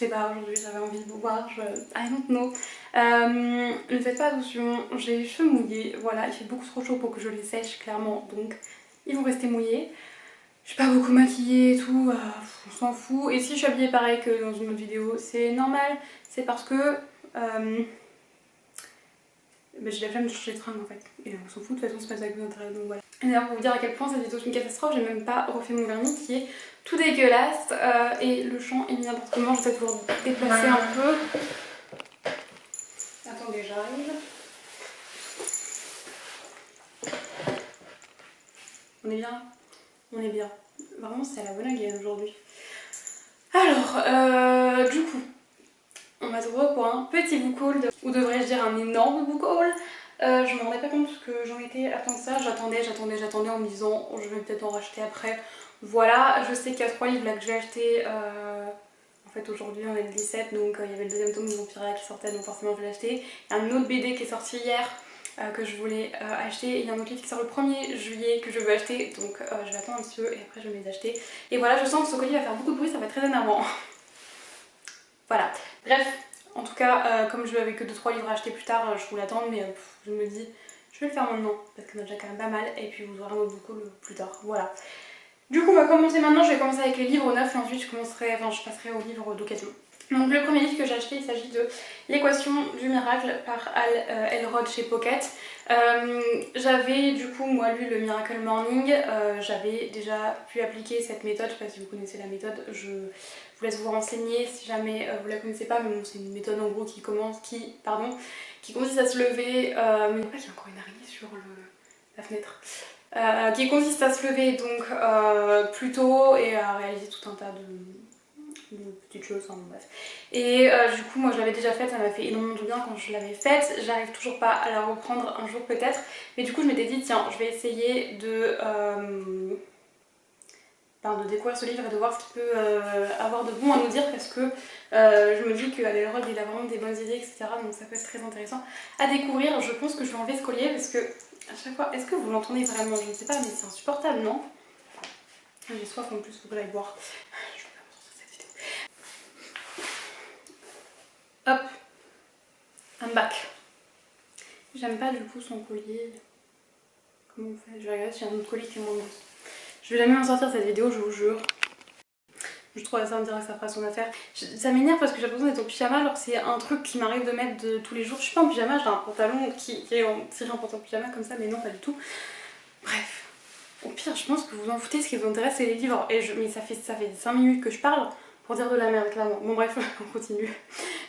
sais pas, aujourd'hui j'avais envie de boire, I don't know. Ne faites pas attention, j'ai les cheveux mouillés, voilà, il fait beaucoup trop chaud pour que je les sèche clairement, donc ils vont rester mouillés. Je suis pas beaucoup maquillée et tout, on s'en fout. Et si je suis habillée pareil que dans une autre vidéo, c'est normal, c'est parce que j'ai la flemme de changer de fringue en fait. Et on s'en fout, de toute façon c'est pas ça qui nous intéresse, donc voilà. Et d'ailleurs pour vous dire à quel point cette vidéo est une catastrophe, j'ai même pas refait mon vernis qui est tout dégueulasse et le champ est mis n'importe comment, je vais peut-être pouvoir déplacer un peu. Attendez, j'arrive. On est bien? On est bien. Vraiment c'est à la bonne again aujourd'hui. Alors, du coup, on va se retrouver pour un petit book haul, ou devrais-je dire un énorme book haul. Je me rendais pas compte que j'en étais à tant que ça, j'attendais en me disant oh, je vais peut-être en racheter après. Voilà, je sais qu'il y a 3 livres là que j'ai acheté. En fait aujourd'hui on est le 17 donc il y avait le deuxième tome de Vampira qui sortait donc forcément je l'ai acheté. Il y a un autre BD qui est sorti hier que je voulais acheter et il y a un autre livre qui sort le 1er juillet que je veux acheter donc je vais attendre un petit peu et après je vais les acheter. Et voilà, je sens que ce colis va faire beaucoup de bruit, ça va être très énervant. Voilà, bref. En tout cas, comme je n'avais que 2-3 livres à acheter plus tard, je voulais attendre, mais je me dis, je vais le faire maintenant, parce qu'on a déjà quand même pas mal, et puis vous aurez un autre beaucoup plus tard, voilà. Du coup, on va commencer maintenant, je vais commencer avec les livres neufs, et ensuite je passerai aux livres d'occasion. Donc le premier livre que j'ai acheté, il s'agit de L'équation du miracle par Hal Elrod chez Pocket. J'avais du coup moi lu le Miracle Morning, j'avais déjà pu appliquer cette méthode, je sais pas si vous connaissez la méthode, je vous laisse vous renseigner si jamais vous la connaissez pas, mais bon c'est une méthode en gros qui consiste à se lever, mais pas qu'il y a encore une araignée sur la fenêtre. Qui consiste à se lever donc plus tôt et à réaliser tout un tas de petites choses, enfin bref. Et du coup moi je l'avais déjà faite, ça m'a fait énormément de bien quand je l'avais faite, j'arrive toujours pas à la reprendre un jour peut-être, mais du coup je m'étais dit tiens je vais essayer de découvrir ce livre et de voir ce qu'il peut avoir de bon à nous dire parce que je me dis qu'Hal Elrod il a vraiment des bonnes idées etc, donc ça peut être très intéressant à découvrir. Je pense que je vais enlever ce collier parce que à chaque fois, est-ce que vous l'entendez vraiment? Je ne sais pas mais c'est insupportable non? J'ai soif en plus, faut que j'aille boire. Je vais pas vous sortir cette vidéo. Hop, I'm back. J'aime pas du coup son collier. Comment on fait? Je vais regarder si j'ai un autre collier qui est moins beau. Je vais jamais m'en sortir cette vidéo, je vous jure. Je trouve ça, on dirait que ça fera son affaire. Ça m'énerve parce que j'ai l'impression d'être en pyjama alors que c'est un truc qui m'arrive de mettre tous les jours. Je suis pas en pyjama, j'ai un pantalon qui est tiré en pantalon pyjama comme ça, mais non pas du tout. Bref, au pire je pense que vous en foutez, ce qui vous intéresse c'est les livres. Mais ça fait 5 minutes que je parle pour dire de la merde clairement. Bon bref, on continue.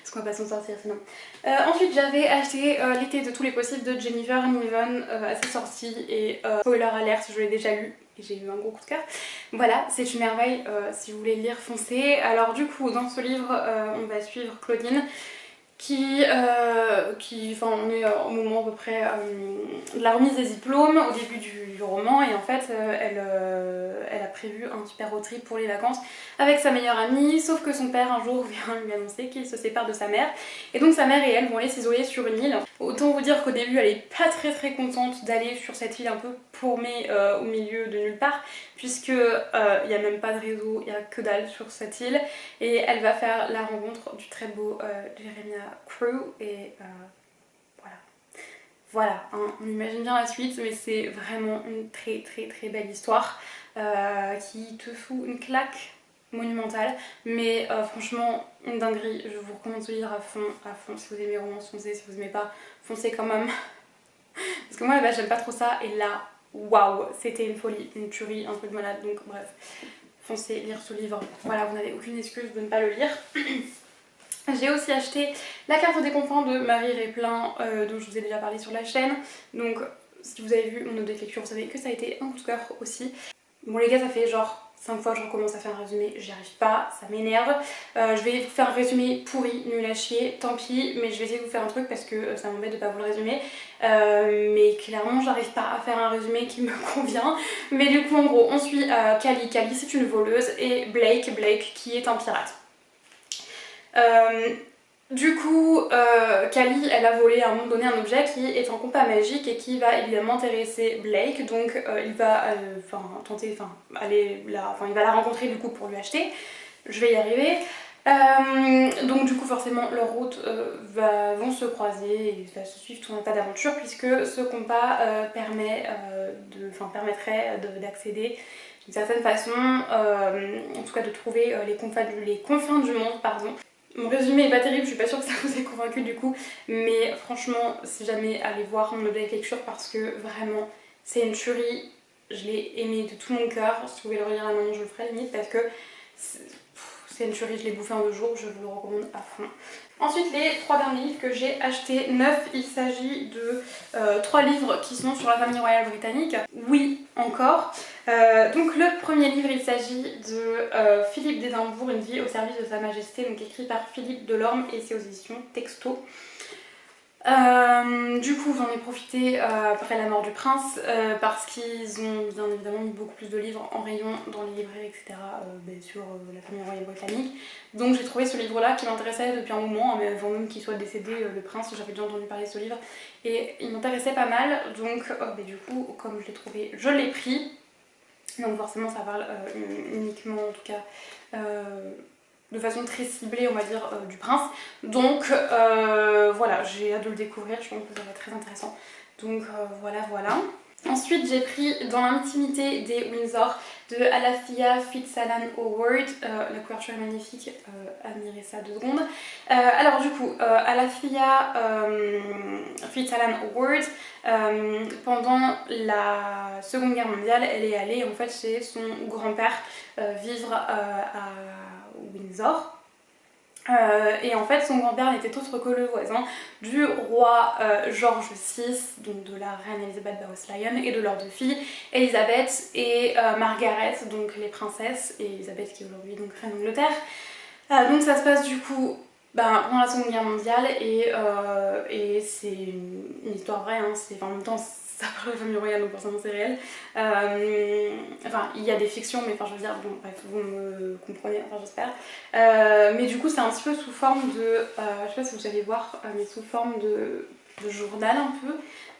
Parce qu'on va pas s'en sortir sinon. Ensuite j'avais acheté L'été de tous les possibles de Jennifer Niven à sa sortie et spoiler alert, je l'ai déjà lu et j'ai eu un gros coup de cœur. Voilà, c'est une merveille, si vous voulez le lire foncez. Alors du coup dans ce livre on va suivre Claudine on est au moment à peu près de la remise des diplômes, au début du roman, et en fait elle a prévu un super road trip pour les vacances avec sa meilleure amie, sauf que son père un jour vient lui annoncer qu'il se sépare de sa mère, et donc sa mère et elle vont aller s'isoler sur une île. Autant vous dire qu'au début elle est pas très contente d'aller sur cette île un peu paumée au milieu de nulle part, puisque il n'y a même pas de réseau, il n'y a que dalle sur cette île, et elle va faire la rencontre du très beau Jeremiah Crew et voilà hein, on imagine bien la suite, mais c'est vraiment une très belle histoire qui te fout une claque monumentale, mais franchement une dinguerie. Je vous recommande ce livre à fond. Si vous aimez romance foncez, si vous aimez pas foncez quand même parce que moi bah, j'aime pas trop ça, et là waouh c'était une folie, une tuerie, un truc de malade, donc bref foncez lire ce livre, voilà, vous n'avez aucune excuse de ne pas le lire. J'ai aussi acheté La carte des confins de Marie Réplin dont je vous ai déjà parlé sur la chaîne, donc si vous avez vu mon note de lecture vous savez que ça a été un coup de cœur aussi. Bon les gars, ça fait genre 5 fois que je recommence à faire un résumé, j'y arrive pas, ça m'énerve. Je vais vous faire un résumé pourri, nul à chier, tant pis, mais je vais essayer de vous faire un truc parce que ça m'embête de pas vous le résumer. Mais clairement j'arrive pas à faire un résumé qui me convient. Mais du coup en gros on suit Cally. Cally c'est une voleuse et Blake qui est un pirate. Du coup, Cally elle a volé à un moment donné un objet qui est un compas magique et qui va évidemment intéresser Blake, donc il va il va la rencontrer du coup pour lui acheter. Je vais y arriver. Donc du coup forcément leurs routes vont se croiser et va se suivre tout un tas d'aventures puisque ce compas permettrait d'accéder d'une certaine façon, en tout cas de trouver les confins du monde, pardon. Mon résumé est pas terrible, je suis pas sûre que ça vous ait convaincu du coup, mais franchement si jamais allez voir mon objet de lecture parce que vraiment c'est une tuerie, je l'ai aimé de tout mon cœur. Si vous pouvez le relire à maman je le ferai limite parce que c'est une tuerie, je l'ai bouffé en 2 jours, je vous le recommande à fond. Ensuite, les 3 derniers livres que j'ai achetés, 9, il s'agit de 3 livres qui sont sur la famille royale britannique. Oui, encore. Donc le premier livre, il s'agit de Philippe d'Édimbourg, Une vie au service de sa majesté, donc écrit par Philippe Delorme et c'est aux éditions Texto. Du coup j'en ai profité après la mort du prince parce qu'ils ont bien évidemment mis beaucoup plus de livres en rayon dans les librairies etc. Sur la famille royale britannique. Donc j'ai trouvé ce livre là qui m'intéressait depuis un moment, mais avant même qu'il soit décédé le prince, j'avais déjà entendu parler de ce livre et il m'intéressait pas mal donc du coup comme je l'ai trouvé, je l'ai pris. Donc forcément ça parle uniquement en tout cas de façon très ciblée on va dire du prince, donc voilà, j'ai hâte de le découvrir, je pense que ça va être très intéressant, donc voilà. Ensuite j'ai pris Dans l'intimité des Windsor de Alafia Fitzalan Howard, la couverture est magnifique, admirez ça 2 secondes. Alors du coup Alafia Fitzalan Howard, pendant la Seconde Guerre mondiale elle est allée en fait chez son grand-père vivre à Windsor. Et en fait son grand-père n'était autre que le voisin du roi George VI, donc de la reine Elisabeth Barrows-Lyon et de leurs 2 filles, Elisabeth et Margaret, donc les princesses, et Elisabeth qui est aujourd'hui donc reine d'Angleterre. Donc ça se passe du coup pendant la Seconde Guerre mondiale et c'est une histoire vraie, hein, en même temps ça parle de la famille royale donc forcément c'est réel. Enfin il y a des fictions mais enfin je veux dire, bon bref vous me comprenez, enfin j'espère. Mais du coup c'est un petit peu sous forme de, je sais pas si vous allez voir, mais sous forme de journal un peu.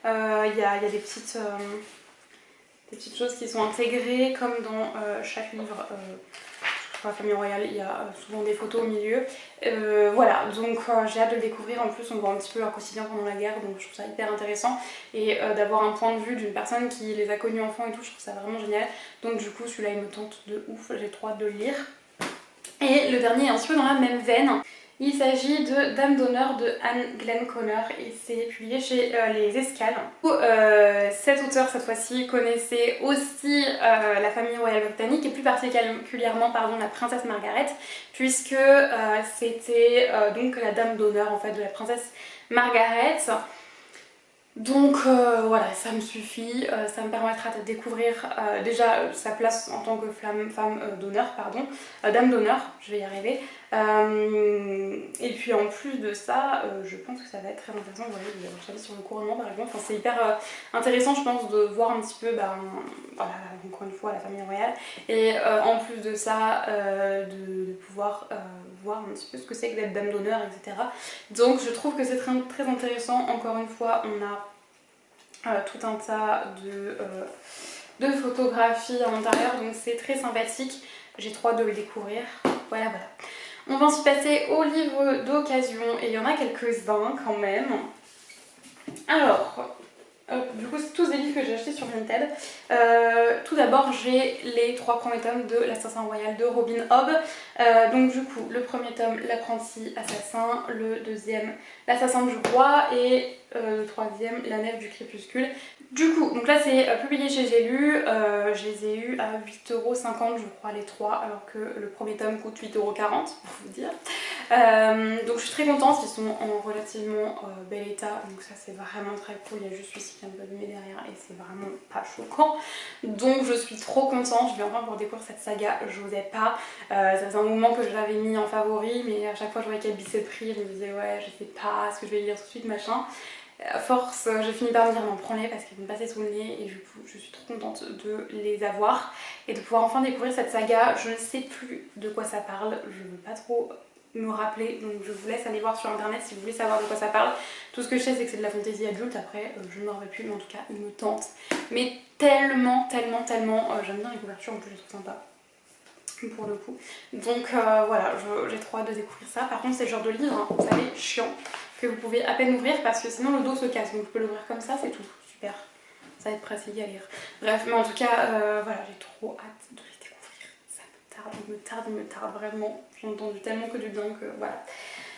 Il y a des petites choses qui sont intégrées comme dans chaque livre. Pour la famille royale, il y a souvent des photos au milieu. Voilà, donc j'ai hâte de le découvrir. En plus, on voit un petit peu leur quotidien pendant la guerre, donc je trouve ça hyper intéressant. Et d'avoir un point de vue d'une personne qui les a connus enfants et tout, je trouve ça vraiment génial. Donc du coup, celui-là, il me tente de ouf, j'ai trop hâte de le lire. Et le dernier est un petit peu dans la même veine. Il s'agit de Dame d'honneur de Anne Glenconner et c'est publié chez Les Escales. Cet auteur cette fois-ci connaissait aussi la famille royale britannique et plus particulièrement la princesse Margaret puisque c'était donc la dame d'honneur en fait de la princesse Margaret. Donc voilà, ça me suffit, ça me permettra de découvrir déjà sa place en tant que femme d'honneur, dame d'honneur, je vais y arriver. Et puis en plus de ça, je pense que ça va être très intéressant, vous voyez, de rechercher sur le couronnement par exemple. Enfin, c'est hyper intéressant je pense de voir un petit peu, voilà, encore une fois la famille royale. Et en plus de ça, de pouvoir voir un petit peu ce que c'est que d'être dame d'honneur, etc. Donc je trouve que c'est très, très intéressant. Encore une fois, on a tout un tas de photographies à l'intérieur, donc c'est très sympathique. J'ai trop hâte de le découvrir. Voilà. On va ensuite passer aux livres d'occasion et il y en a quelques-uns quand même. Alors, du coup c'est tous des livres que j'ai achetés sur Vinted. Tout d'abord j'ai les 3 premiers tomes de L'Assassin Royal de Robin Hobb. Donc du coup le premier tome L'Apprenti Assassin, le deuxième L'Assassin du Roi et le troisième La Nef du Crépuscule. Du coup, donc là c'est publié chez J'ai lu, je les ai eus à 8,50€ je crois les 3 alors que le premier tome coûte 8,40€ pour vous dire. Donc je suis très contente, ils sont en relativement bel état, donc ça c'est vraiment très cool. Il y a juste celui-ci qui est un peu abîmé derrière et c'est vraiment pas choquant. Donc je suis trop contente, je vais enfin pouvoir découvrir cette saga, j'osais pas. Ça faisait un moment que je l'avais mis en favori, mais à chaque fois je voyais qu'elle baissait de prix, je me disais ouais je sais pas, est-ce que je vais lire tout de suite machin. À force, j'ai fini par me dire non, prends-les parce qu'ils vont me passer sous le nez et du coup je suis trop contente de les avoir et de pouvoir enfin découvrir cette saga. Je ne sais plus de quoi ça parle, je veux pas trop me rappeler, donc je vous laisse aller voir sur internet si vous voulez savoir de quoi ça parle. Tout ce que je sais c'est que c'est de la fantaisie adulte, après je ne m'en rappelle plus, mais en tout cas il me tente. Mais tellement, j'aime bien les couvertures, en plus je les trouve sympas. pour le coup. Donc voilà, j'ai trop hâte de découvrir ça. Par contre c'est le genre de livre, hein, vous savez, chiant, que vous pouvez à peine ouvrir parce que sinon le dos se casse. Donc je peux l'ouvrir comme ça, c'est tout. Super, ça va être pratique à lire. Bref, mais en tout cas, voilà, j'ai trop hâte de les découvrir. Ça me tarde vraiment. J'ai entendu tellement que du bien que voilà.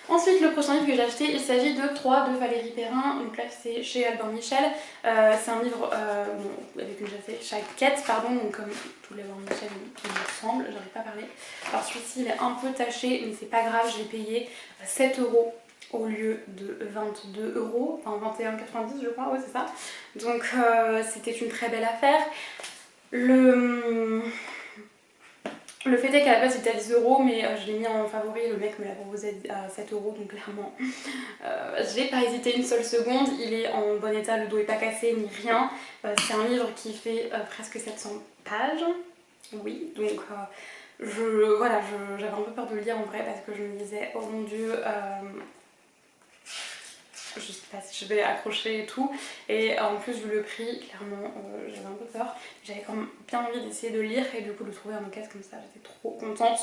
Ensuite, le prochain livre que j'ai acheté, il s'agit de 3 de Valérie Perrin. Donc là, c'est chez Albin Michel. C'est un livre bon, avec une jaquette, pardon, donc comme tous les Albin Michel, il me semble, j'arrive pas à parler. Alors celui-ci, il est un peu taché, mais c'est pas grave, je l'ai payé 7 € au lieu de 22 €, enfin 21,90 je crois, ouais c'est ça. Donc c'était une très belle affaire. Le fait est qu'à la base c'était à 10 €, mais je l'ai mis en favori, le mec me l'a proposé à 7 €, donc clairement j'ai pas hésité une seule seconde. Il est en bon état, le dos est pas cassé ni rien. C'est un livre qui fait presque 700 pages, oui, donc voilà, j'avais un peu peur de le lire en vrai parce que je me disais oh mon dieu, je sais pas si je vais accrocher et tout, et en plus vu le prix, clairement j'avais un peu peur. J'avais quand même bien envie d'essayer de lire et du coup de trouver un occasion comme ça, j'étais trop contente.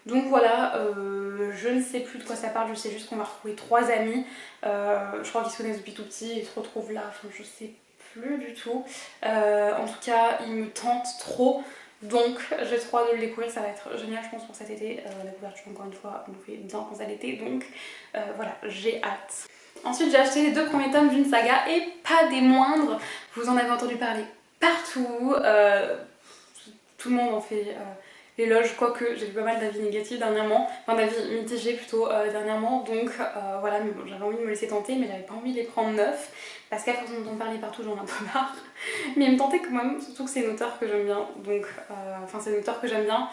Donc voilà, je ne sais plus de quoi ça parle, je sais juste qu'on va retrouver 3 amis, je crois qu'ils se connaissent depuis tout petit, ils se retrouvent là, enfin je sais plus du tout. En tout cas, ils me tentent trop. Donc j'ai trop hâte de le découvrir, ça va être génial je pense pour cet été. La couverture encore une fois nous fait bien penser à l'été, donc voilà, j'ai hâte. Ensuite j'ai acheté les 2 premiers tomes d'une saga et pas des moindres, vous en avez entendu parler partout, tout le monde en fait l'éloge, quoique j'ai vu pas mal d'avis négatifs dernièrement, enfin d'avis mitigés plutôt dernièrement, donc voilà, mais bon j'avais envie de me laisser tenter mais j'avais pas envie de les prendre neufs parce qu'à force d'entendre parler partout j'en ai un peu marre, mais il me tentait quand même, surtout que c'est une auteure que j'aime bien, donc enfin c'est une auteure que j'aime bien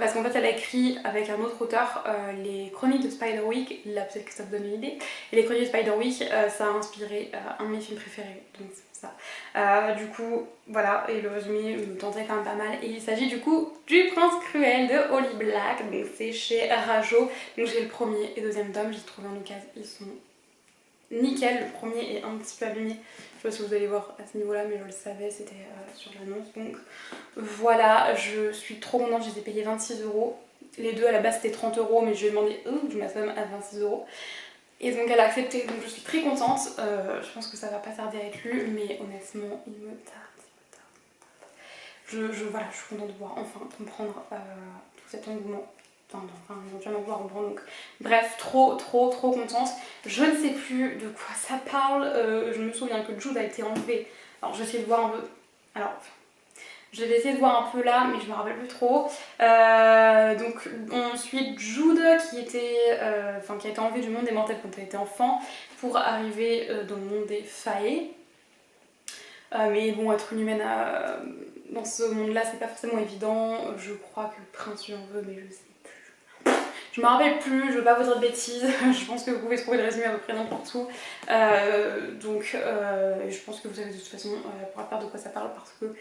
parce qu'en fait elle a écrit avec un autre auteur les chroniques de Spiderwick, là peut-être que ça vous donne une idée, et les chroniques de Spiderwick ça a inspiré un de mes films préférés, donc c'est pour ça. Du coup voilà, et le résumé me tentait quand même pas mal, et il s'agit du coup du Prince Cruel de Holly Black, donc c'est chez Rajo, donc j'ai le premier et deuxième tome, j'ai trouvé en occasion, ils sont nickel. Le premier est un petit peu abîmé, je sais pas si vous allez voir à ce niveau là mais je le savais, c'était sur l'annonce, donc voilà, je suis trop contente, je les ai payés 26 €. Les deux à la base c'était 30 € mais je lui ai demandé je ma somme à 26 € et donc elle a accepté, donc je suis très contente. Je pense que ça va pas tarder à être lu, mais honnêtement il me tarde. Voilà, je suis contente de pouvoir enfin comprendre tout cet engouement. Enfin, éventuellement pouvoir comprendre. Donc, bref, trop contente. Je ne sais plus de quoi ça parle. Je me souviens que Jude a été enlevé. Alors, je vais essayer de voir un peu. Alors, je vais essayer de voir un peu là, mais je me rappelle plus trop. Donc, ensuite, Jude qui a été enlevé du monde des mortels quand elle était enfant pour arriver dans le monde des faées. Mais bon, être une humaine dans ce monde-là, c'est pas forcément évident. Je crois que le prince lui en veut, mais je sais plus. Je me rappelle plus, je veux pas vous dire de bêtises. Je pense que vous pouvez trouver le résumé à peu près n'importe où. Je pense que vous savez de toute façon pour la part de quoi ça parle parce que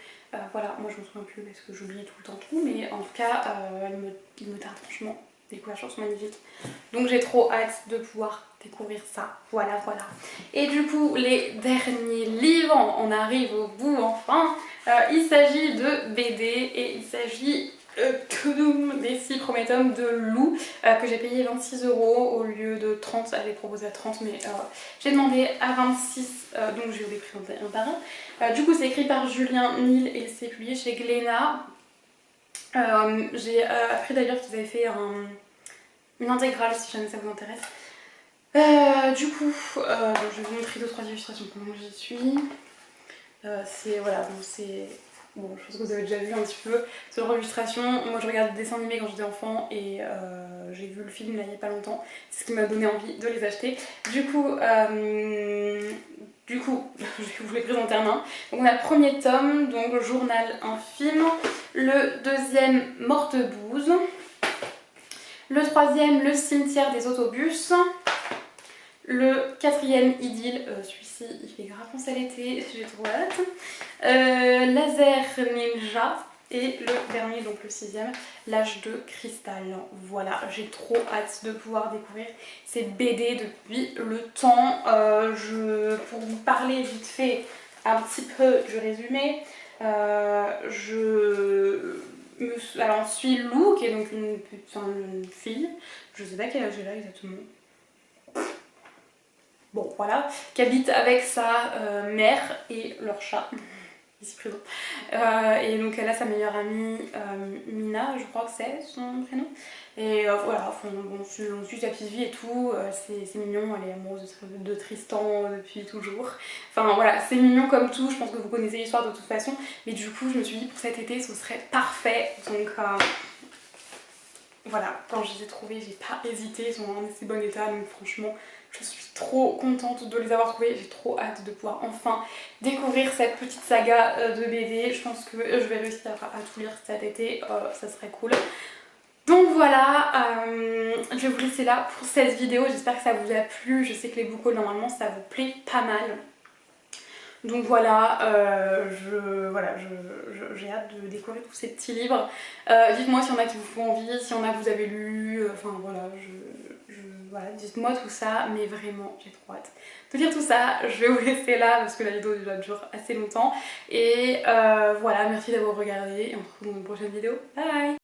voilà, moi je me souviens plus parce que j'oublie tout le temps tout. Mais en tout cas, il me tarde franchement. Les couvertures sont magnifiques. Donc j'ai trop hâte de pouvoir découvrir ça. Voilà. Et du coup, les derniers livres, on arrive au bout enfin. Il s'agit de BD et il s'agit des 6 premiers tomes de Lou que j'ai payé 26 € au lieu de 30. Elle est proposée à 30 mais j'ai demandé à 26 donc je vais vous les présenter un par un. Du coup c'est écrit par Julien Nil et c'est publié chez Glénat. J'ai appris d'ailleurs qu'ils avaient fait une intégrale si jamais ça vous intéresse. Du coup, je vais vous montrer 2-3 illustrations pendant que j'y suis. Voilà, donc c'est... Bon, je pense que vous avez déjà vu un petit peu ce genre d'illustration. Moi je regardais des dessins animés quand j'étais enfant et j'ai vu le film là il y a pas longtemps. C'est ce qui m'a donné envie de les acheter. Du coup, je vais vous les présenter un à un. Donc on a le premier tome, donc Journal infime. Le deuxième, Morte-Bouse. Le troisième, Le cimetière des autobus. Le quatrième, Idylle, celui-ci il fait grave penser à l'été, j'ai trop hâte. Laser Ninja. Et le dernier, donc le sixième, L'âge de cristal. Voilà, j'ai trop hâte de pouvoir découvrir ces BD depuis le temps. Pour vous parler vite fait un petit peu du résumé, alors suit Lou qui est donc une fille, je sais pas quel âge elle a exactement. Bon voilà, qui habite avec sa mère et leur chat, ici présent. Et donc elle a sa meilleure amie Mina, je crois que c'est son prénom. Et voilà, on suit sa petite vie et tout, c'est mignon, elle est amoureuse de Tristan depuis toujours. Enfin voilà, c'est mignon comme tout, je pense que vous connaissez l'histoire de toute façon. Mais du coup je me suis dit pour cet été ce serait parfait, donc voilà, quand je les ai trouvés j'ai pas hésité, ils sont en assez bon état, donc franchement je suis trop contente de les avoir trouvés, j'ai trop hâte de pouvoir enfin découvrir cette petite saga de BD. Je pense que je vais réussir à tout lire cet été, ça serait cool. Donc voilà, je vais vous laisser là pour cette vidéo, j'espère que ça vous a plu, je sais que les book hauls normalement ça vous plaît pas mal. Donc voilà, j'ai hâte de découvrir tous ces petits livres. Dites-moi s'il y en a qui vous font envie, s'il y en a que vous avez lu, enfin voilà, voilà, dites-moi tout ça, mais vraiment j'ai trop hâte de lire tout ça. Je vais vous laisser là parce que la vidéo déjà dure assez longtemps. Et voilà, merci d'avoir regardé et on se retrouve dans une prochaine vidéo. Bye!